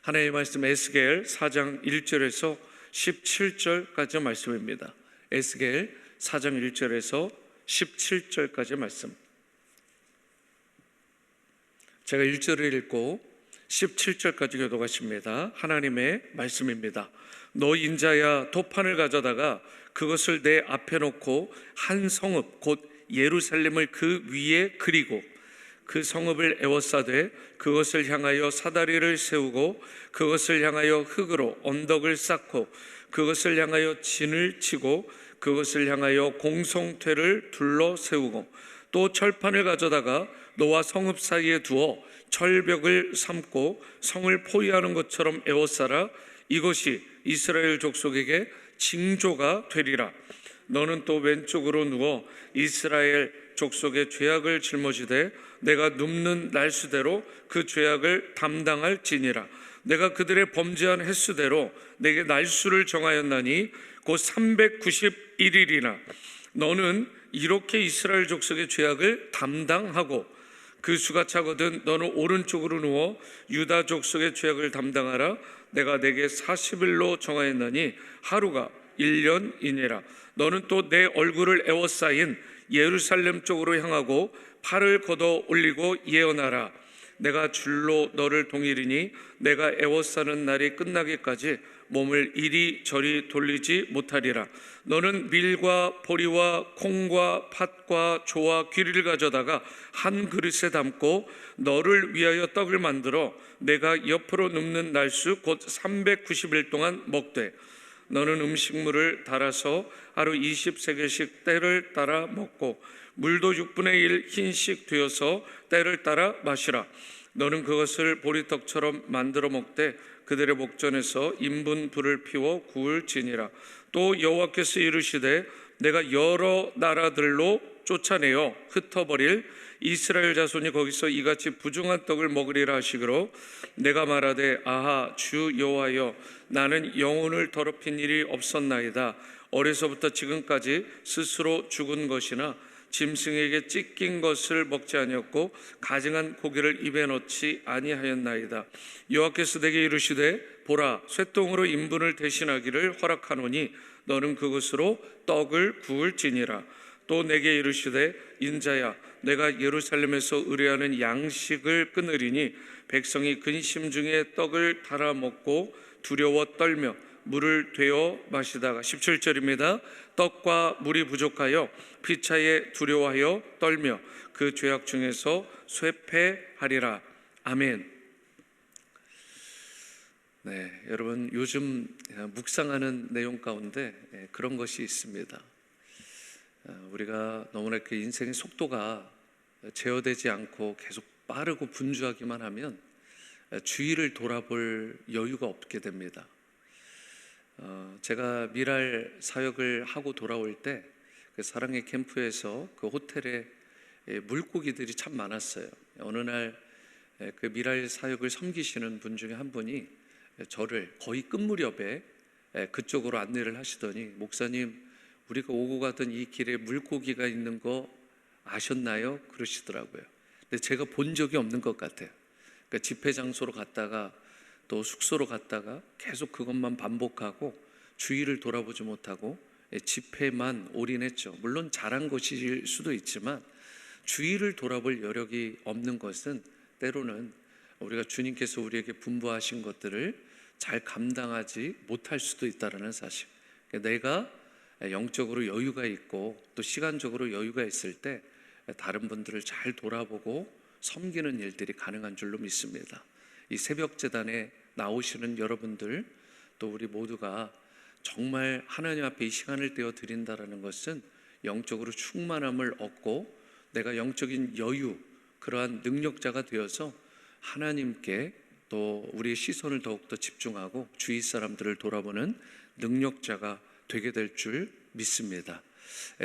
하나님의 말씀 에스겔 4장 1절에서 17절까지 말씀입니다. 에스겔 4장 1절에서 17절까지 말씀. 제가 1절을 읽고 17절까지 교독하십니다. 하나님의 말씀입니다. 너 인자야, 도판을 가져다가 그것을 내 앞에 놓고 한 성읍 곧 예루살렘을 그 위에 그리고 그 성읍을 에워싸되 그것을 향하여 사다리를 세우고 그것을 향하여 흙으로 언덕을 쌓고 그것을 향하여 진을 치고 그것을 향하여 공성퇴를 둘러 세우고 또 철판을 가져다가 너와 성읍 사이에 두어 철벽을 삼고 성을 포위하는 것처럼 에워싸라. 이것이 이스라엘 족속에게 징조가 되리라. 너는 또 왼쪽으로 누워 이스라엘 족속의 죄악을 짊어지되 내가 눕는 날수대로 그 죄악을 담당할지니라. 내가 그들의 범죄한 횟수대로 내게 날수를 정하였나니 곧 391일이나 너는 이렇게 이스라엘 족속의 죄악을 담당하고 그 수가 차거든 너는 오른쪽으로 누워 유다 족속의 죄악을 담당하라. 내가 내게 40일로 정하였나니 하루가 1년이니라. 너는 또 내 얼굴을 에워싸인 예루살렘 쪽으로 향하고 팔을 걷어 올리고 예언하라. 내가 줄로 너를 동이리니 내가 에워싸는 날이 끝나기까지 몸을 이리저리 돌리지 못하리라. 너는 밀과 보리와 콩과 팥과 조와 귀리를 가져다가 한 그릇에 담고 너를 위하여 떡을 만들어 내가 옆으로 눕는 날수 곧 390일 동안 먹되 너는 음식물을 달아서 하루 20세겔씩 때를 따라 먹고 물도 6분의 1 흰씩 되어서 때를 따라 마시라. 너는 그것을 보리떡처럼 만들어 먹되 그들의 목전에서 인분 불을 피워 구울지니라. 또 여호와께서 이르시되 내가 여러 나라들로 쫓아내어 흩어버릴 이스라엘 자손이 거기서 이같이 부정한 떡을 먹으리라 하시기로 내가 말하되 아하 주 여호와여 나는 영혼을 더럽힌 일이 없었나이다. 어려서부터 지금까지 스스로 죽은 것이나 짐승에게 찢긴 것을 먹지 아니었고 가증한 고기를 입에 넣지 아니하였나이다. 여호와께서 내게 이르시되 보라 쇠똥으로 인분을 대신하기를 허락하노니 너는 그것으로 떡을 구울지니라. 또 내게 이르시되 인자야 내가 예루살렘에서 의뢰하는 양식을 끊으리니 백성이 근심 중에 떡을 달아 먹고 두려워 떨며 물을 되어 마시다가 17절입니다. 떡과 물이 부족하여 피차에 두려워하여 떨며 그 죄악 중에서 쇠폐하리라. 아멘. 네, 여러분 요즘 묵상하는 내용 가운데 그런 것이 있습니다. 우리가 너무나 그 인생의 속도가 제어되지 않고 계속 빠르고 분주하기만 하면 주위를 돌아볼 여유가 없게 됩니다. 제가 미랄 사역을 하고 돌아올 때 그 사랑의 캠프에서 그 호텔에 물고기들이 참 많았어요. 어느 날 그 미랄 사역을 섬기시는 분 중에 한 분이 저를 거의 끝 무렵에 그쪽으로 안내를 하시더니 목사님 우리가 오고 가던 이 길에 물고기가 있는 거 아셨나요? 그러시더라고요. 근데 제가 본 적이 없는 것 같아요. 그러니까 집회 장소로 갔다가 또 숙소로 갔다가 계속 그것만 반복하고 주위를 돌아보지 못하고 집회만 올인했죠. 물론 잘한 것일 수도 있지만 주위를 돌아볼 여력이 없는 것은 때로는 우리가 주님께서 우리에게 분부하신 것들을 잘 감당하지 못할 수도 있다는 사실. 내가 영적으로 여유가 있고 또 시간적으로 여유가 있을 때 다른 분들을 잘 돌아보고 섬기는 일들이 가능한 줄로 믿습니다. 이 새벽 제단에 나오시는 여러분들 또 우리 모두가 정말 하나님 앞에 이 시간을 떼어 드린다라는 것은 영적으로 충만함을 얻고 내가 영적인 여유 그러한 능력자가 되어서 하나님께 또 우리의 시선을 더욱더 집중하고 주위 사람들을 돌아보는 능력자가 되게 될 줄 믿습니다.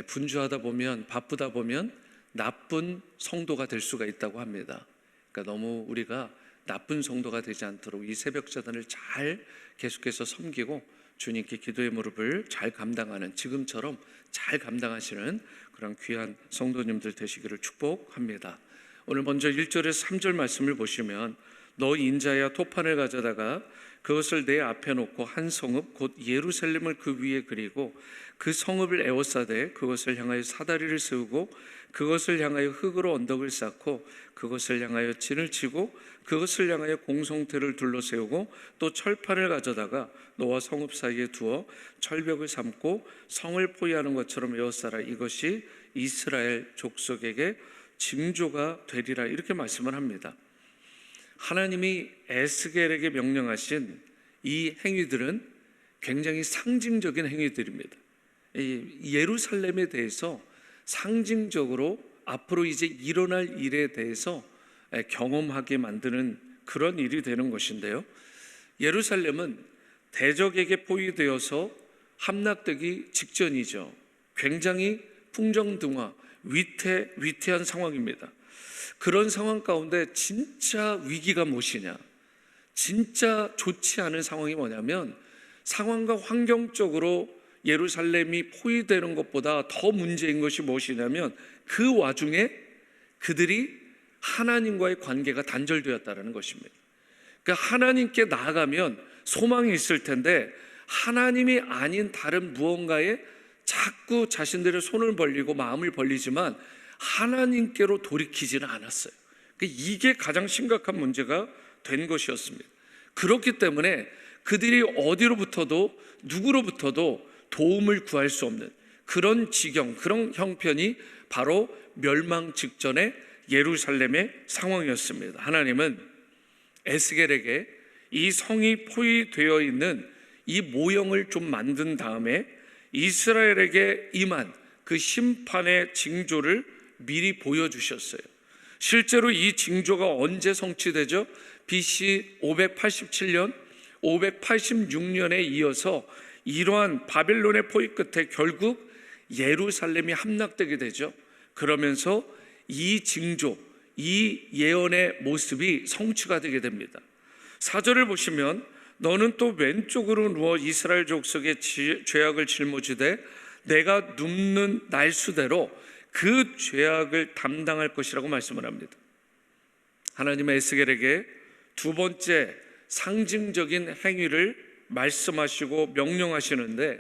분주하다 보면 바쁘다 보면 나쁜 성도가 될 수가 있다고 합니다. 그러니까 너무 우리가 나쁜 성도가 되지 않도록 이 새벽 자단을 잘 계속해서 섬기고 주님께 기도의 무릎을 잘 감당하는 지금처럼 잘 감당하시는 그런 귀한 성도님들 되시기를 축복합니다. 오늘 먼저 1절에서 3절 말씀을 보시면 너 인자야 토판을 가져다가 그것을 내 앞에 놓고 한 성읍 곧 예루살렘을 그 위에 그리고 그 성읍을 에워싸되 그것을 향하여 사다리를 세우고 그것을 향하여 흙으로 언덕을 쌓고 그것을 향하여 진을 치고 그것을 향하여 공성태를 둘러세우고 또 철판을 가져다가 너와 성읍 사이에 두어 철벽을 삼고 성을 포위하는 것처럼 에워싸라. 이것이 이스라엘 족속에게 징조가 되리라. 이렇게 말씀을 합니다. 하나님이 에스겔에게 명령하신 이 행위들은 굉장히 상징적인 행위들입니다. 예루살렘에 대해서 상징적으로 앞으로 이제 일어날 일에 대해서 경험하게 만드는 그런 일이 되는 것인데요. 예루살렘은 대적에게 포위되어서 함락되기 직전이죠. 굉장히 풍정등화, 위태한 상황입니다. 그런 상황 가운데 진짜 위기가 무엇이냐? 진짜 좋지 않은 상황이 뭐냐면 상황과 환경적으로 예루살렘이 포위되는 것보다 더 문제인 것이 무엇이냐면 그 와중에 그들이 하나님과의 관계가 단절되었다는 것입니다. 그러니까 하나님께 나아가면 소망이 있을 텐데 하나님이 아닌 다른 무언가에 자꾸 자신들의 손을 벌리고 마음을 벌리지만 하나님께로 돌이키지는 않았어요. 이게 가장 심각한 문제가 된 것이었습니다. 그렇기 때문에 그들이 어디로부터도 누구로부터도 도움을 구할 수 없는 그런 지경, 그런 형편이 바로 멸망 직전의 예루살렘의 상황이었습니다. 하나님은 에스겔에게 이 성이 포위되어 있는 이 모형을 좀 만든 다음에 이스라엘에게 임한 그 심판의 징조를 미리 보여주셨어요. 실제로 이 징조가 언제 성취되죠? BC 587년, 586년에 이어서 이러한 바벨론의 포위 끝에 결국 예루살렘이 함락되게 되죠. 그러면서 이 징조, 이 예언의 모습이 성취가 되게 됩니다. 4절을 보시면 너는 또 왼쪽으로 누워 이스라엘 족속의 죄악을 짊어지되 내가 눕는 날수대로 그 죄악을 담당할 것이라고 말씀을 합니다. 하나님의 에스겔에게 두 번째 상징적인 행위를 말씀하시고 명령하시는데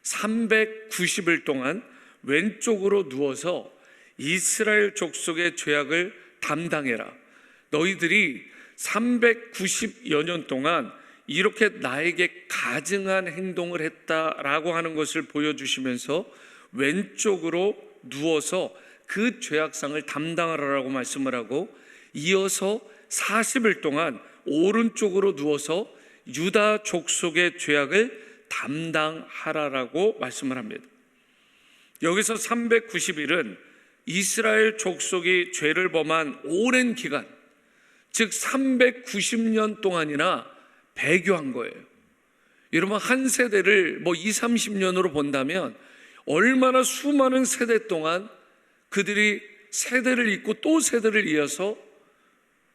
390일 동안 왼쪽으로 누워서 이스라엘 족속의 죄악을 담당해라. 너희들이 390여 년 동안 이렇게 나에게 가증한 행동을 했다라고 하는 것을 보여주시면서 왼쪽으로 누워서 그 죄악상을 담당하라고 말씀을 하고 이어서 40일 동안 오른쪽으로 누워서 유다 족속의 죄악을 담당하라라고 말씀을 합니다. 여기서 390일은 이스라엘 족속이 죄를 범한 오랜 기간, 즉 390년 동안이나 배교한 거예요. 여러분 한 세대를 20, 30년으로 본다면 얼마나 수많은 세대 동안 그들이 세대를 잇고 또 세대를 이어서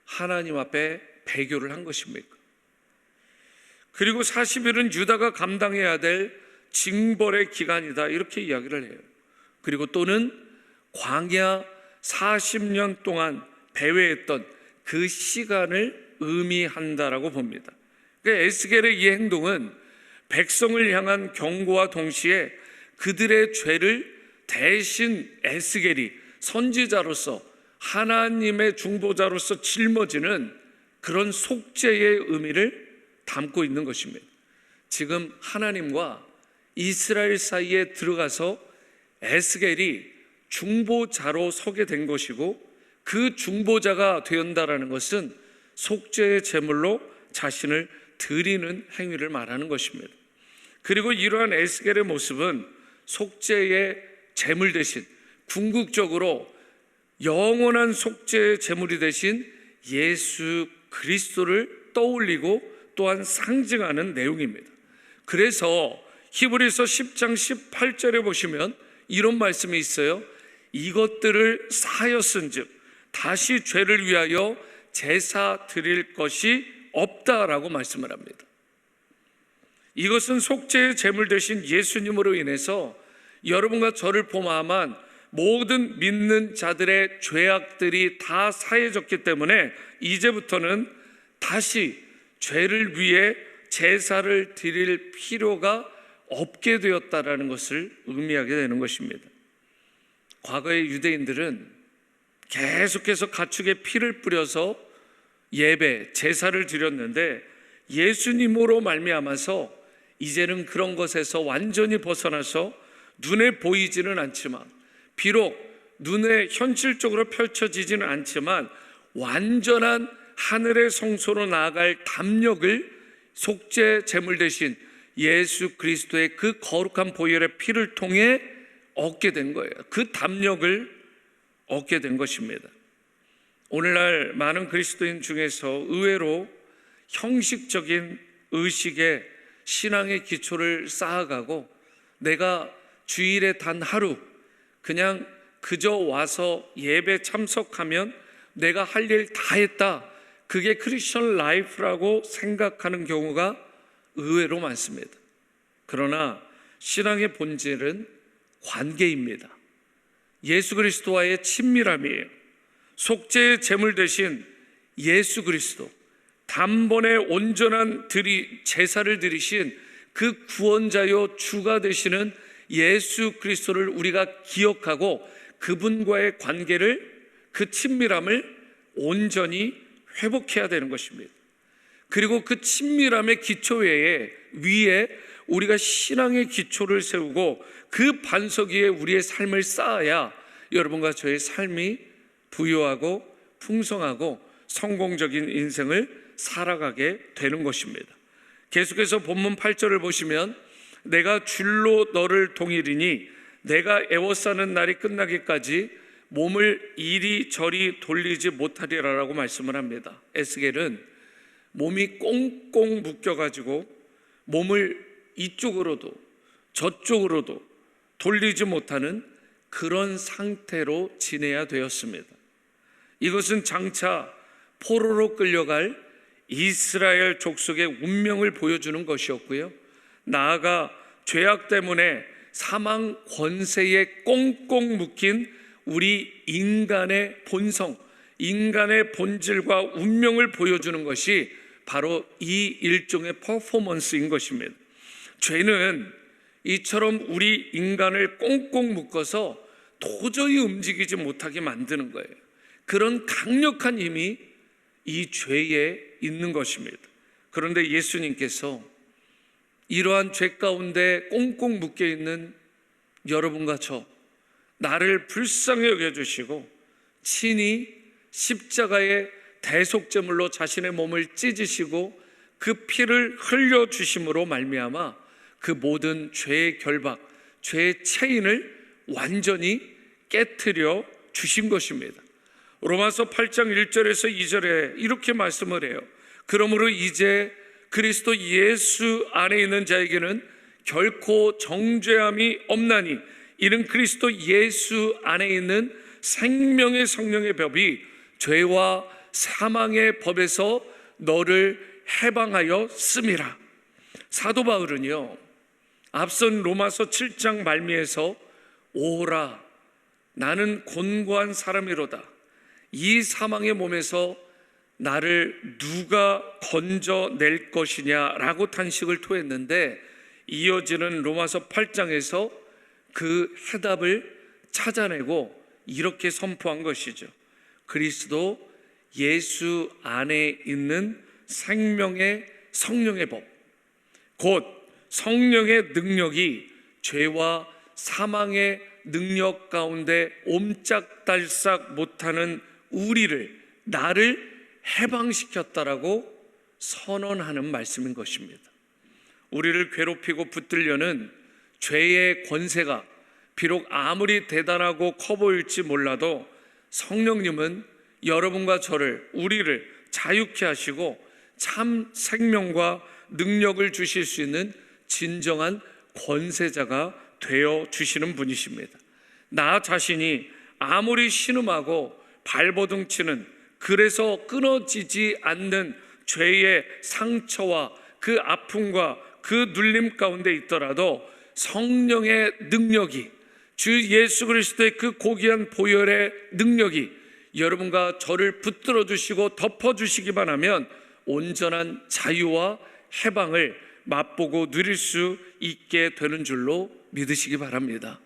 하나님 앞에 배교를 한 것입니까? 그리고 40일은 유다가 감당해야 될 징벌의 기간이다 이렇게 이야기를 해요. 그리고 또는 광야 40년 동안 배회했던 그 시간을 의미한다라고 봅니다. 그러니까 에스겔의 이 행동은 백성을 향한 경고와 동시에 그들의 죄를 대신 에스겔이 선지자로서 하나님의 중보자로서 짊어지는 그런 속죄의 의미를 담고 있는 것입니다. 지금 하나님과 이스라엘 사이에 들어가서 에스겔이 중보자로 서게 된 것이고 그 중보자가 되었다라는 것은 속죄의 제물로 자신을 드리는 행위를 말하는 것입니다. 그리고 이러한 에스겔의 모습은 속죄의 제물 대신 궁극적으로 영원한 속죄의 제물이 되신 예수 그리스도를 떠올리고 또한 상징하는 내용입니다. 그래서 히브리서 10장 18절에 보시면 이런 말씀이 있어요. 이것들을 사하였은즉 다시 죄를 위하여 제사 드릴 것이 없다라고 말씀을 합니다. 이것은 속죄의 제물 되신 예수님으로 인해서 여러분과 저를 포함한 모든 믿는 자들의 죄악들이 다 사해졌기 때문에 이제부터는 다시 죄를 위해 제사를 드릴 필요가 없게 되었다라는 것을 의미하게 되는 것입니다. 과거의 유대인들은 계속해서 가축의 피를 뿌려서 예배, 제사를 드렸는데 예수님으로 말미암아서 이제는 그런 것에서 완전히 벗어나서 눈에 보이지는 않지만, 비록 눈에 현실적으로 펼쳐지지는 않지만 완전한 하늘의 성소로 나아갈 담력을 속죄 제물 대신 예수 그리스도의 그 거룩한 보혈의 피를 통해 얻게 된 거예요. 그 담력을 얻게 된 것입니다. 오늘날 많은 그리스도인 중에서 의외로 형식적인 의식에 신앙의 기초를 쌓아가고, 내가 주일에 단 하루 그냥 그저 와서 예배 참석하면 내가 할 일 다 했다, 그게 크리스천 라이프라고 생각하는 경우가 의외로 많습니다. 그러나 신앙의 본질은 관계입니다. 예수 그리스도와의 친밀함이에요. 속죄의 제물 대신 예수 그리스도, 단번에 온전한 제사를 드리신 그 구원자요 주가 되시는 예수 그리스도를 우리가 기억하고 그분과의 관계를, 그 친밀함을 온전히 회복해야 되는 것입니다. 그리고 그 친밀함의 기초 위에 우리가 신앙의 기초를 세우고 그 반석 위에 우리의 삶을 쌓아야 여러분과 저의 삶이 부유하고 풍성하고 성공적인 인생을 살아가게 되는 것입니다. 계속해서 본문 8절을 보시면, 내가 줄로 너를 동이리니 내가 애워싸는 날이 끝나기까지 몸을 이리저리 돌리지 못하리라라고 말씀을 합니다. 에스겔은 몸이 꽁꽁 묶여가지고 몸을 이쪽으로도 저쪽으로도 돌리지 못하는 그런 상태로 지내야 되었습니다. 이것은 장차 포로로 끌려갈 이스라엘 족속의 운명을 보여주는 것이었고요, 나아가 죄악 때문에 사망 권세에 꽁꽁 묶인 우리 인간의 본성, 인간의 본질과 운명을 보여주는 것이 바로 이 일종의 퍼포먼스인 것입니다. 죄는 이처럼 우리 인간을 꽁꽁 묶어서 도저히 움직이지 못하게 만드는 거예요. 그런 강력한 힘이 이 죄에 있는 것입니다. 그런데 예수님께서 이러한 죄 가운데 꽁꽁 묶여 있는 여러분과 저, 나를 불쌍히 여겨주시고 친히 십자가의 대속제물로 자신의 몸을 찢으시고 그 피를 흘려주심으로 말미암아 그 모든 죄의 결박, 죄의 체인을 완전히 깨트려 주신 것입니다. 로마서 8장 1절에서 2절에 이렇게 말씀을 해요. 그러므로 이제 그리스도 예수 안에 있는 자에게는 결코 정죄함이 없나니, 이는 그리스도 예수 안에 있는 생명의 성령의 법이 죄와 사망의 법에서 너를 해방하여 씀이라. 사도 바울은요, 앞선 로마서 7장 말미에서 오라, 나는 곤고한 사람이로다, 이 사망의 몸에서 나를 누가 건져낼 것이냐라고 탄식을 토했는데, 이어지는 로마서 8장에서 그 해답을 찾아내고 이렇게 선포한 것이죠. 그리스도 예수 안에 있는 생명의 성령의 법, 곧 성령의 능력이 죄와 사망의 능력 가운데 옴짝달싹 못하는 우리를, 나를 해방시켰다라고 선언하는 말씀인 것입니다. 우리를 괴롭히고 붙들려는 죄의 권세가 비록 아무리 대단하고 커 보일지 몰라도 성령님은 여러분과 저를, 우리를 자유케 하시고 참 생명과 능력을 주실 수 있는 진정한 권세자가 되어 주시는 분이십니다. 나 자신이 아무리 신음하고 발버둥 치는, 그래서 끊어지지 않는 죄의 상처와 그 아픔과 그 눌림 가운데 있더라도 성령의 능력이, 주 예수 그리스도의 그 고귀한 보혈의 능력이 여러분과 저를 붙들어 주시고 덮어 주시기만 하면 온전한 자유와 해방을 맛보고 누릴 수 있게 되는 줄로 믿으시기 바랍니다.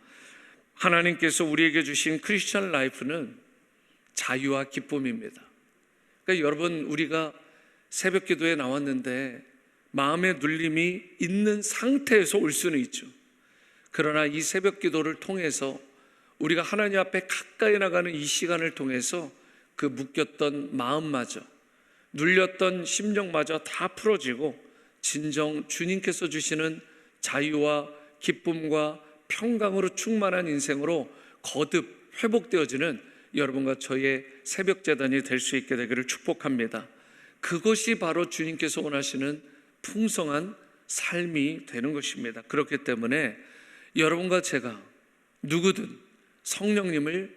하나님께서 우리에게 주신 크리스천 라이프는 자유와 기쁨입니다. 그러니까 여러분, 우리가 새벽 기도에 나왔는데 마음의 눌림이 있는 상태에서 올 수는 있죠. 그러나 이 새벽 기도를 통해서 우리가 하나님 앞에 가까이 나가는 이 시간을 통해서 그 묶였던 마음마저, 눌렸던 심정마저 다 풀어지고 진정 주님께서 주시는 자유와 기쁨과 평강으로 충만한 인생으로 거듭 회복되어지는 여러분과 저의 새벽 제단이 될 수 있게 되기를 축복합니다. 그것이 바로 주님께서 원하시는 풍성한 삶이 되는 것입니다. 그렇기 때문에 여러분과 제가 누구든 성령님을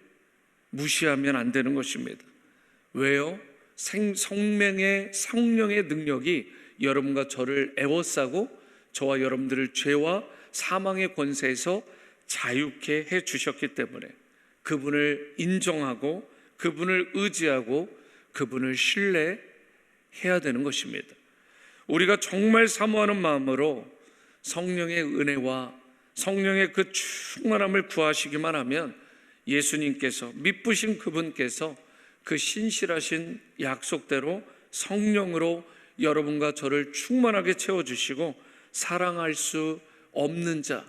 무시하면 안 되는 것입니다. 왜요? 성령의 능력이 여러분과 저를 애워싸고 저와 여러분들을 죄와 사망의 권세에서 자유케 해 주셨기 때문에 그분을 인정하고 그분을 의지하고 그분을 신뢰해야 되는 것입니다. 우리가 정말 사모하는 마음으로 성령의 은혜와 성령의 그 충만함을 구하시기만 하면 예수님께서, 믿으신 그분께서 그 신실하신 약속대로 성령으로 여러분과 저를 충만하게 채워주시고 사랑할 수 없는 자,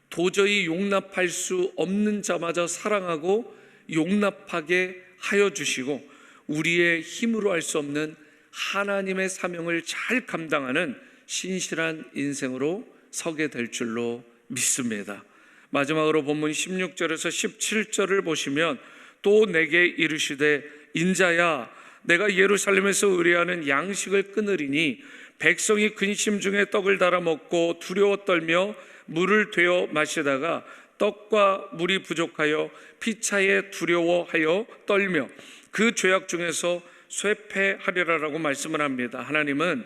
도저히 용납할 수 없는 자마저 사랑하고 용납하게 하여 주시고 우리의 힘으로 할 수 없는 하나님의 사명을 잘 감당하는 신실한 인생으로 서게 될 줄로 믿습니다. 마지막으로 본문 16절에서 17절을 보시면 또 내게 이르시되 인자야 내가 예루살렘에서 의뢰하는 양식을 끊으리니 백성이 근심 중에 떡을 달아 먹고 두려워 떨며 물을 되어 마시다가 떡과 물이 부족하여 피차에 두려워하여 떨며 그 죄악 중에서 쇠폐하리라라고 말씀을 합니다. 하나님은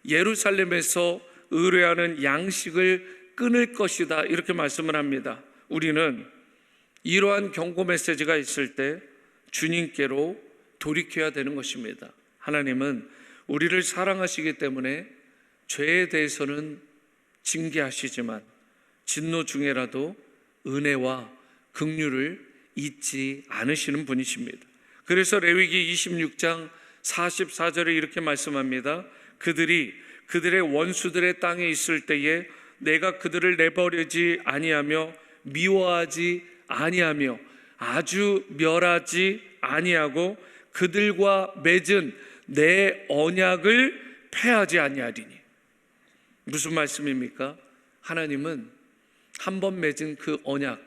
예루살렘에서 의뢰하는 양식을 끊을 것이다 이렇게 말씀을 합니다. 우리는 이러한 경고 메시지가 있을 때 주님께로 돌이켜야 되는 것입니다. 하나님은 우리를 사랑하시기 때문에 죄에 대해서는 징계하시지만 진노 중에라도 은혜와 긍휼을 잊지 않으시는 분이십니다. 그래서 레위기 26장 44절에 이렇게 말씀합니다. 그들이 그들의 원수들의 땅에 있을 때에 내가 그들을 내버리지 아니하며 미워하지 아니하며 아주 멸하지 아니하고 그들과 맺은 내 언약을 폐하지 아니하리니. 무슨 말씀입니까? 하나님은 한 번 맺은 그 언약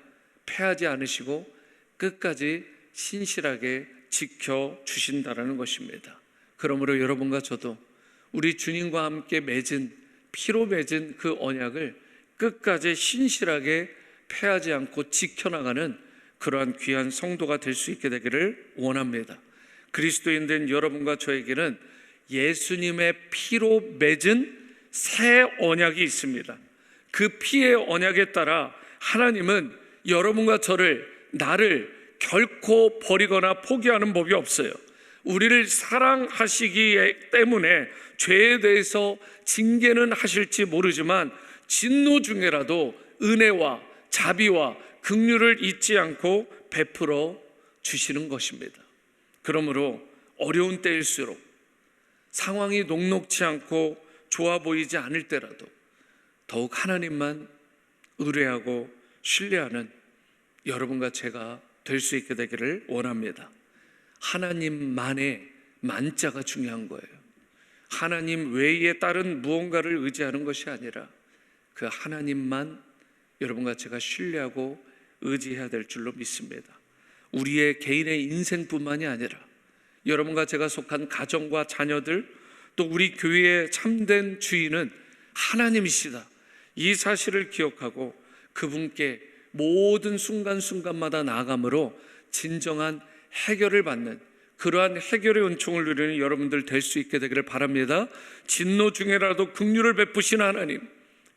폐하지 않으시고 끝까지 신실하게 지켜주신다라는 것입니다. 그러므로 여러분과 저도 우리 주님과 함께 맺은, 피로 맺은 그 언약을 끝까지 신실하게 폐하지 않고 지켜나가는 그러한 귀한 성도가 될 수 있게 되기를 원합니다. 그리스도인 된 여러분과 저에게는 예수님의 피로 맺은 새 언약이 있습니다. 그 피의 언약에 따라 하나님은 여러분과 저를, 나를 결코 버리거나 포기하는 법이 없어요. 우리를 사랑하시기 때문에 죄에 대해서 징계는 하실지 모르지만 진노 중에라도 은혜와 자비와 긍휼을 잊지 않고 베풀어 주시는 것입니다. 그러므로 어려운 때일수록 상황이 녹록치 않고 좋아 보이지 않을 때라도 더욱 하나님만 의뢰하고 신뢰하는 여러분과 제가 될 수 있게 되기를 원합니다. 하나님만의 만자가 중요한 거예요. 하나님 외에 다른 무언가를 의지하는 것이 아니라 그 하나님만 여러분과 제가 신뢰하고 의지해야 될 줄로 믿습니다. 우리의 개인의 인생뿐만이 아니라 여러분과 제가 속한 가정과 자녀들, 또 우리 교회의 참된 주인은 하나님이시다, 이 사실을 기억하고 그분께 모든 순간순간마다 나아감으로 진정한 해결을 받는, 그러한 해결의 은총을 누리는 여러분들 될 수 있게 되기를 바랍니다. 진노 중에라도 긍휼을 베푸신 하나님,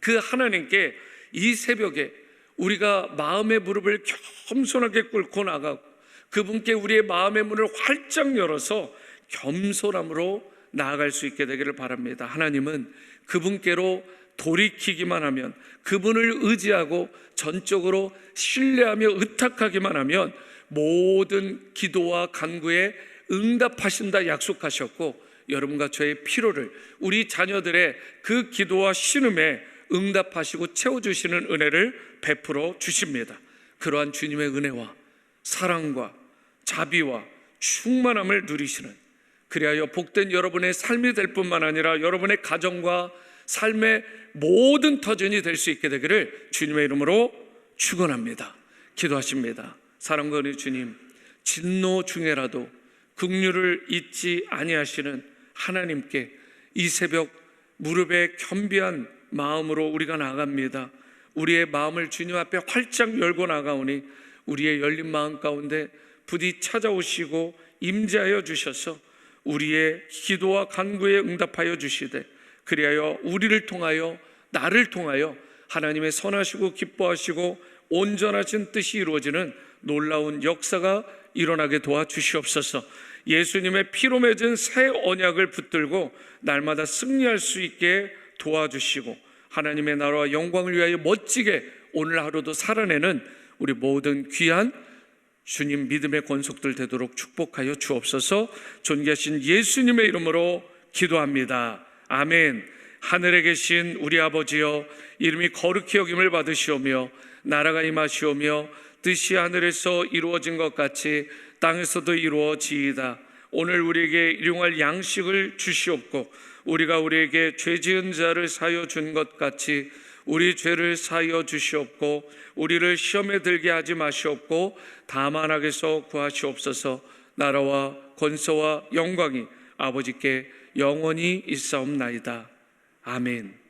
그 하나님께 이 새벽에 우리가 마음의 무릎을 겸손하게 꿇고 나가고 그분께 우리의 마음의 문을 활짝 열어서 겸손함으로 나아갈 수 있게 되기를 바랍니다. 하나님은 그분께로 돌이키기만 하면, 그분을 의지하고 전적으로 신뢰하며 의탁하기만 하면 모든 기도와 간구에 응답하신다 약속하셨고, 여러분과 저의 필요를, 우리 자녀들의 그 기도와 신음에 응답하시고 채워주시는 은혜를 베풀어 주십니다. 그러한 주님의 은혜와 사랑과 자비와 충만함을 누리시는, 그리하여 복된 여러분의 삶이 될 뿐만 아니라 여러분의 가정과 삶의 모든 터전이 될 수 있게 되기를 주님의 이름으로 축원합니다. 기도하십니다. 사랑과 은혜 주님, 진노 중에라도 긍휼을 잊지 아니하시는 하나님께 이 새벽 무릎에 겸비한 마음으로 우리가 나아갑니다. 우리의 마음을 주님 앞에 활짝 열고 나가오니 우리의 열린 마음 가운데 부디 찾아오시고 임재하여 주셔서 우리의 기도와 간구에 응답하여 주시되, 그리하여 우리를 통하여, 나를 통하여 하나님의 선하시고 기뻐하시고 온전하신 뜻이 이루어지는 놀라운 역사가 일어나게 도와주시옵소서. 예수님의 피로 맺은 새 언약을 붙들고 날마다 승리할 수 있게 도와주시고, 하나님의 나라와 영광을 위하여 멋지게 오늘 하루도 살아내는 우리 모든 귀한 주님 믿음의 권속들 되도록 축복하여 주옵소서. 존귀하신 예수님의 이름으로 기도합니다. 아멘. 하늘에 계신 우리 아버지여, 이름이 거룩히 여김을 받으시오며 나라가 임하시오며 뜻이 하늘에서 이루어진 것 같이 땅에서도 이루어지이다. 오늘 우리에게 일용할 양식을 주시옵고, 우리가 우리에게 죄 지은 자를 사하여 준 것 같이 우리 죄를 사하여 주시옵고, 우리를 시험에 들게 하지 마시옵고 다만 악에서 구하시옵소서. 나라와 권세와 영광이 아버지께 영원히 있사옵나이다. 아멘.